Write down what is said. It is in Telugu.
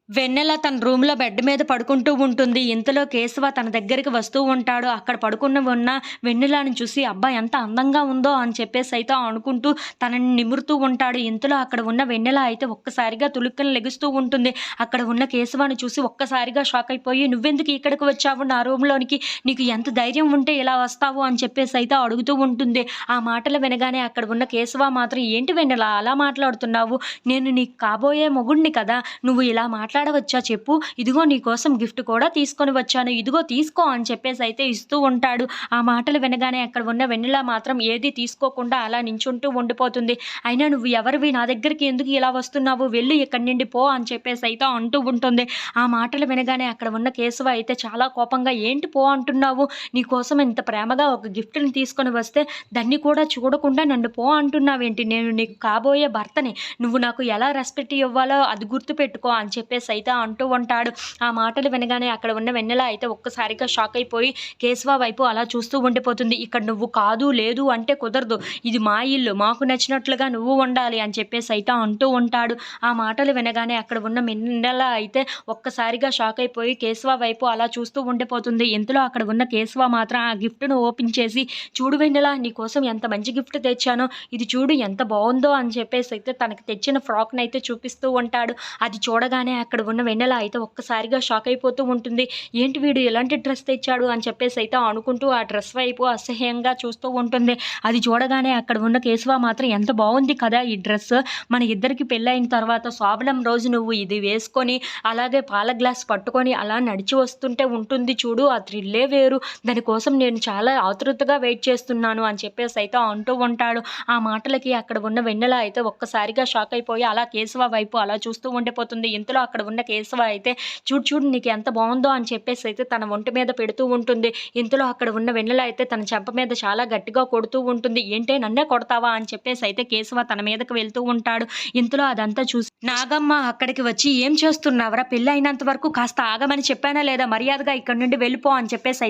వెన్నెల తన రూమ్‌లో బెడ్ మీద పడుకుంటూ ఉంటుంది. ఇంతలో కేశవ తన దగ్గరికి వస్తూ ఉంటాడు. అక్కడ ఉన్న వెన్నెలని చూసి అబ్బా! ఎంత అందంగా ఉందో అని చెప్పేసైతే అనుకుంటూ తనని నిమురుతూ ఉంటాడు. ఇంతలో అక్కడ ఉన్న వెన్నెల అయితే ఒక్కసారిగా తులుక్కున లెగుస్తూ ఉంటుంది. అక్కడ ఉన్న కేశవని చూసి ఒక్కసారిగా షాక్ అయిపోయి "నువ్వెందుకు ఇక్కడికి వచ్చావు నా రూమ్‌లోనికి? నీకు ఎంత ధైర్యం ఉంటే ఇలా వస్తావు?" అని చెప్పేసైతే అడుగుతూ ఉంటుంది. ఆ మాటలు వినగానే అక్కడ ఉన్న కేశవ మాత్రం "ఏంటి వెన్నెల అలా మాట్లాడుతున్నావు? నేను నీకు కాబోయే మొగుడిని కదా! నువ్వు ఇలా మాట్లాడవచ్చా చెప్పు? ఇదిగో నీకోసం గిఫ్ట్ కూడా తీసుకొని వచ్చాను. ఇదిగో తీసుకో" అని చెప్పేసైతే ఇస్తూ ఉంటాడు. ఆ మాటలు వినగానే అక్కడ ఉన్న వెన్నెల మాత్రం ఏది తీసుకోకుండా అలా నించుంటూ ఉండిపోతుంది. "అయినా నువ్వు ఎవరివి? నా దగ్గరికి ఎందుకు ఇలా వస్తున్నావు? వెళ్ళు ఇక్కడి నుండి పో" అని చెప్పేసైతే అంటూ ఉంటుంది. ఆ మాటలు వినగానే అక్కడ ఉన్న కేశవ అయితే చాలా కోపంగా "ఏంటి పో అంటున్నావు? నీకోసం ఇంత ప్రేమగా ఒక గిఫ్ట్‌ని తీసుకొని వస్తే దాన్ని కూడా చూడకుండా నన్ను పో అంటున్నావేంటి? నేను నీకు కాబోయే భర్తని. నువ్వు నాకు ఎలా రెస్పెక్ట్ ఇవ్వాలో అది గుర్తుపెట్టుకో" అని చెప్పేసైతే అంటూ ఉంటాడు. ఆ మాటలు వినగానే అక్కడ ఉన్న వెన్నెల అయితే ఒక్కసారిగా షాక్ అయిపోయి కేశవ వైపు అలా చూస్తూ ఉండిపోతుంది. "ఇక్కడ నువ్వు కాదు, లేదు అంటే కుదరదు. ఇది మా ఇల్లు. మాకు నచ్చినట్లుగా నువ్వు ఉండాలి" అని చెప్పేసైతే అంటూ ఉంటాడు. ఆ మాటలు వినగానే అక్కడ ఉన్న వెన్నెల అయితే ఒక్కసారిగా షాక్ అయిపోయి కేశవ వైపు అలా చూస్తూ ఉండిపోతుంది. ఇంతలో అక్కడ ఉన్న కేశవ మాత్రం ఆ గిఫ్ట్‌ను ఓపెన్ చేసి "చూడు వెన్నెల నీకోసం ఎంత మంచి గిఫ్ట్ తెచ్చానో. ఇది చూడు ఎంత బావుందో" అని చెప్పేసైతే తనకి తెచ్చిన ఫ్రాక్‌నైతే చూపిస్తూ ఉంటాడు. అది చూడగానే అక్కడ ఉన్న వెన్నెల అయితే ఒక్కసారిగా షాక్ అయిపోతూ ఉంటుంది. ఏంటి వీడు ఎలాంటి డ్రెస్ తెచ్చాడు అని చెప్పేసైతే అనుకుంటూ ఆ డ్రెస్ వైపు అసహ్యంగా చూస్తూ ఉంటుంది. అది చూడగానే అక్కడ ఉన్న కేశవ మాత్రం "ఎంత బావుంది కదా ఈ డ్రెస్. మన ఇద్దరికి పెళ్ళైన తర్వాత శోభనం రోజు నువ్వు ఇది వేసుకొని అలాగే పాల గ్లాస్ పట్టుకొని అలా నడిచి వస్తుంటే ఉంటుంది చూడు ఆ థ్రిల్లే వేరు. దానికోసం నేను చాలా ఆతృతగా వెయిట్ చేస్తున్నాను" అని చెప్పేసైతే అంటూ ఉంటాడు. ఆ మాటలకి అక్కడ ఉన్న వెన్నెల అయితే ఒక్కసారిగా షాక్ అయిపోయి అలా కేశవ వైపు అలా చూస్తూ ఉండిపోతుంది. ఇంతలో అక్కడ ఉన్న కేశవ అయితే "చూడు చూడు నీకు ఎంత బావుందో" అని చెప్పేసైతే తన ఒంటి మీద పెడుతూ ఉంటుంది. ఇంతలో అక్కడ ఉన్న వెన్నెల అయితే తన చెంప మీద చాలా గట్టిగా కొడుతూ ఉంటుంది. "ఏంటే నన్నే కొడతావా?" అని చెప్పేసైతే కేశవ తన మీదకి వెళ్తూ ఉంటాడు. ఇంతలో అదంతా చూసి నాగమ్మ అక్కడికి వచ్చి "ఏం చేస్తున్నావురా? పెళ్లి అయినంత వరకు కాస్త ఆగమని చెప్పానా లేదా? మర్యాదగా ఇక్కడి నుండి వెళ్ళిపో" అని చెప్పేసైతే